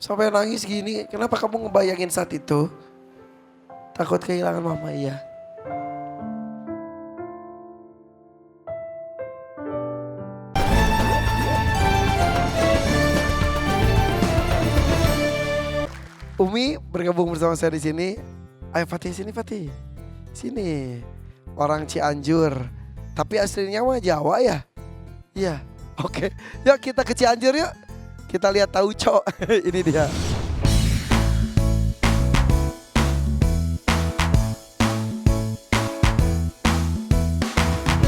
Sampai nangis gini, kenapa kamu ngebayangin saat itu? Takut kehilangan mama, iya. Umi bergabung bersama saya di sini. Ayo Fatih, sini Fatih. Sini. Orang Cianjur. Tapi aslinya mah Jawa ya? Iya. Oke. Yuk kita ke Cianjur yuk. Kita lihat tauco. Ini dia.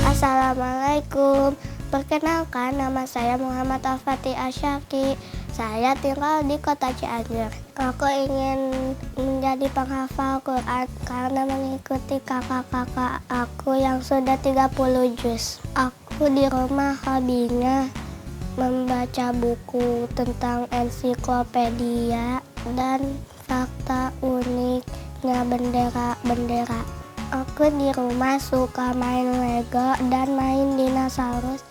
Assalamualaikum. Perkenalkan, nama saya Muhammad Al-Fatih Asyaki. Saya tinggal di kota Cianjur. Aku ingin menjadi penghafal Quran karena mengikuti kakak-kakak aku yang sudah 30 juz. Aku di rumah hobinya membaca buku tentang ensiklopedia dan fakta uniknya bendera-bendera. Aku di rumah suka main Lego dan main dinosaurus.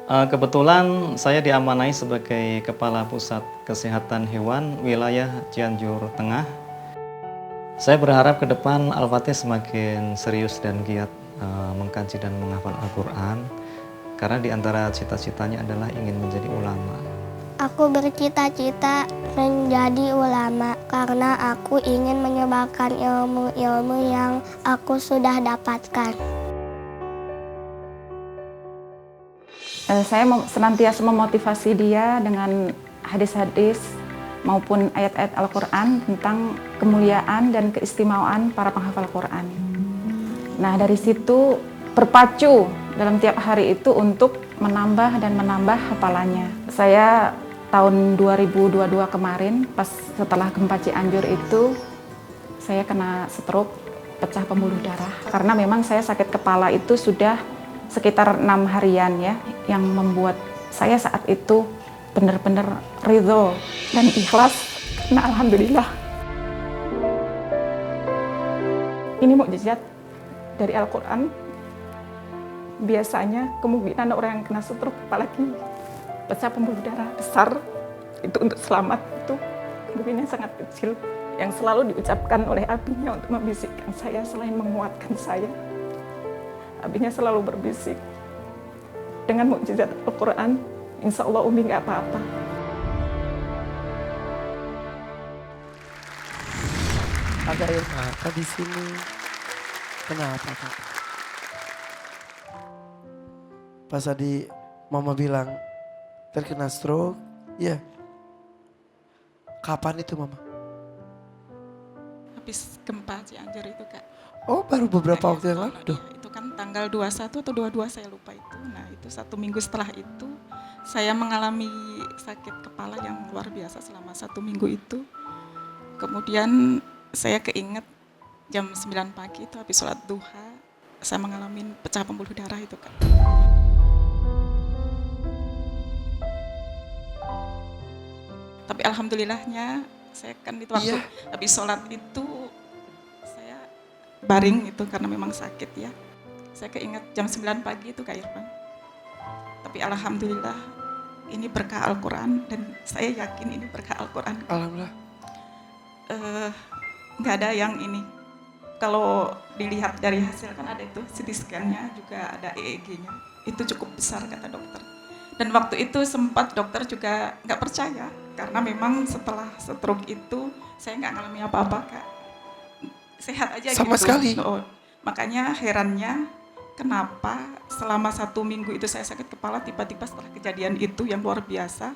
Kebetulan saya diamanai sebagai Kepala Pusat Kesehatan Hewan wilayah Cianjur Tengah. Saya berharap ke depan Al-Fatih semakin serius dan giat mengkaji dan menghafal Al-Quran, karena di antara cita-citanya adalah ingin menjadi ulama. Aku bercita-cita menjadi ulama karena aku ingin menyebarkan ilmu-ilmu yang aku sudah dapatkan. Saya senantiasa memotivasi dia dengan hadis-hadis maupun ayat-ayat Al-Quran tentang kemuliaan dan keistimewaan para penghafal Quran. Nah, dari situ berpacu dalam tiap hari itu untuk menambah dan menambah hafalannya. Saya tahun 2022 kemarin, pas setelah gempa Cianjur itu, saya kena stroke, pecah pembuluh darah. Karena memang saya sakit kepala itu sudah sekitar 6 harian ya, yang membuat saya saat itu benar-benar ridho dan ikhlas. Nah, alhamdulillah. Ini mukjizat dari Al-Quran. Biasanya kemungkinan orang yang kena stroke, apalagi pecah pembuluh darah besar, itu untuk selamat itu kemungkinan sangat kecil. Yang selalu diucapkan oleh abinya untuk membisikkan saya selain menguatkan saya. Abinya selalu berbisik, dengan mukjizat Al-Quran, insya Allah Umi nggak apa-apa. Ada air mata di sini. Kenapa Kak? Pas tadi mama bilang terkena stroke, iya. Kapan itu mama? Habis gempa Cianjur itu Kak. Oh baru beberapa Nah, waktu yang lalu iya, dong. itu kan tanggal 21 atau 22 saya lupa itu. Nah itu 1 minggu setelah itu saya mengalami sakit kepala yang luar biasa selama 1 minggu itu. Kemudian saya keinget jam 9 pagi itu habis sholat duha saya mengalami pecah pembuluh darah itu Kak. Tapi alhamdulillahnya saya kan itu waktu habis sholat itu saya baring itu karena memang sakit ya. Saya keinget jam 9 pagi itu Kak Irfan. Tapi alhamdulillah ini berkah Al-Quran dan saya yakin ini berkah Al-Quran. Alhamdulillah. Nggak ada yang ini. Kalau dilihat dari hasil kan ada itu CT scan-nya juga ada EEG-nya. Itu cukup besar kata dokter. Dan waktu itu sempat dokter juga nggak percaya karena memang setelah stroke itu saya nggak ngalami apa-apa Kak. Sehat aja Sama gitu. sekali. Oh, makanya herannya kenapa selama 1 minggu itu saya sakit kepala, tiba-tiba setelah kejadian itu yang luar biasa,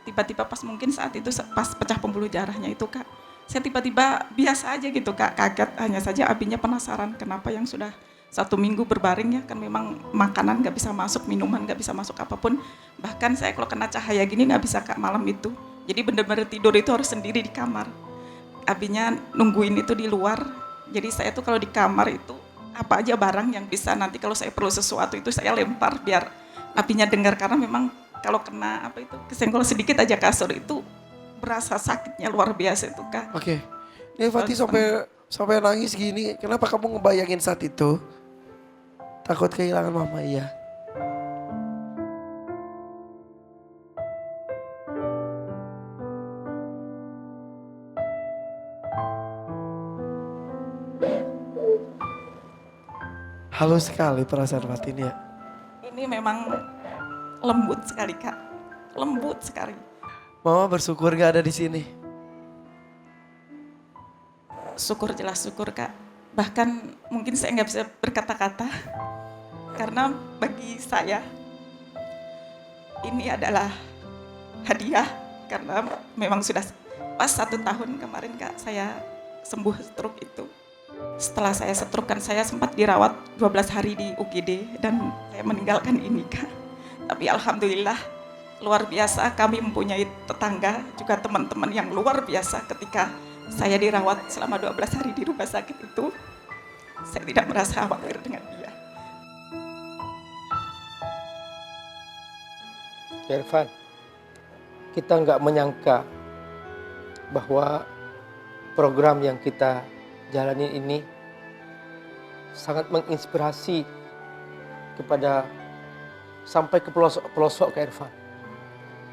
tiba-tiba pas mungkin saat itu pas pecah pembuluh darahnya itu Kak, saya tiba-tiba biasa aja gitu Kak, kaget. Hanya saja abinya penasaran kenapa yang sudah 1 minggu berbaring ya, kan memang makanan nggak bisa masuk, minuman nggak bisa masuk apapun. Bahkan saya kalau kena cahaya gini nggak bisa Kak malam itu. Jadi benar-benar tidur itu harus sendiri di kamar. Abinya nungguin itu di luar. Jadi saya tuh kalau di kamar itu apa aja barang yang bisa nanti kalau saya perlu sesuatu itu saya lempar biar abinya dengar, karena memang kalau kena apa itu kesenggol sedikit aja kasur itu berasa sakitnya luar biasa itu Kak. Oke. Ini Fatih sampai nangis gini. Kenapa kamu ngebayangin saat itu? Takut kehilangan mama, iya. Halus sekali perasaan Fatih ini ya. Ini memang lembut sekali Kak, lembut sekali. Mama bersyukur gak ada di sini. Syukur, jelas syukur Kak. Bahkan mungkin saya nggak bisa berkata-kata. Karena bagi saya ini adalah hadiah. Karena memang sudah pas 1 tahun kemarin Kak saya sembuh stroke itu. Setelah saya stroke kan saya sempat dirawat 12 hari di UGD dan saya meninggalkan ini Kak. Tapi alhamdulillah luar biasa kami mempunyai tetangga juga teman-teman yang luar biasa ketika saya dirawat selama 12 hari di rumah sakit itu. Saya tidak merasa khawatir dengan dia. Irfan, kita nggak menyangka bahwa program yang kita jalani ini sangat menginspirasi kepada sampai ke pelosok-pelosok ke Irfan.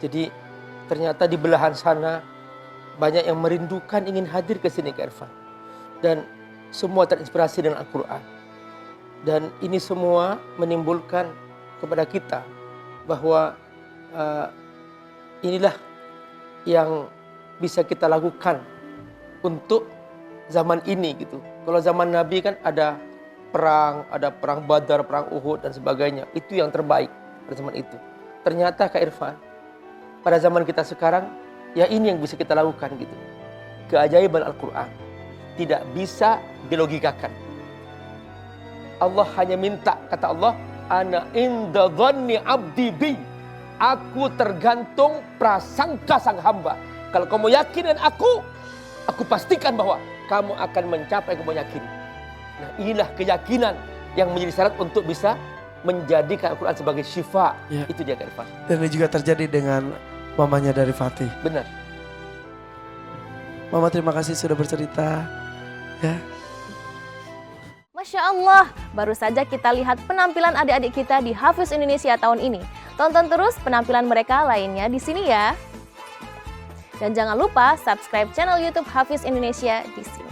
Jadi ternyata di belahan sana banyak yang merindukan ingin hadir ke sini ke Irfan. Dan semua terinspirasi dengan Al-Quran. Dan ini semua menimbulkan kepada kita bahwa inilah yang bisa kita lakukan untuk zaman ini gitu. Kalau zaman Nabi kan ada perang Badar, perang Uhud dan sebagainya. Itu yang terbaik pada zaman itu. Ternyata Kak Irfan, pada zaman kita sekarang, ya ini yang bisa kita lakukan gitu. Keajaiban Al-Quran tidak bisa dilogikakan. Allah hanya minta, kata Allah, ana inda dhanni abdi bi. Aku tergantung prasangka sang hamba. Kalau kamu yakin dengan aku pastikan bahwa kamu akan mencapai yang kamu yakini. Nah, inilah keyakinan yang menjadi syarat untuk bisa menjadikan Al-Quran sebagai syifa. Ya. Itu dia Kak Irfan. Dan ini juga terjadi dengan mamanya dari Fatih. Benar. Mama terima kasih sudah bercerita. Ya. Masya Allah, baru saja kita lihat penampilan adik-adik kita di Hafiz Indonesia tahun ini. Tonton terus penampilan mereka lainnya di sini ya. Dan jangan lupa subscribe channel YouTube Hafiz Indonesia di sini.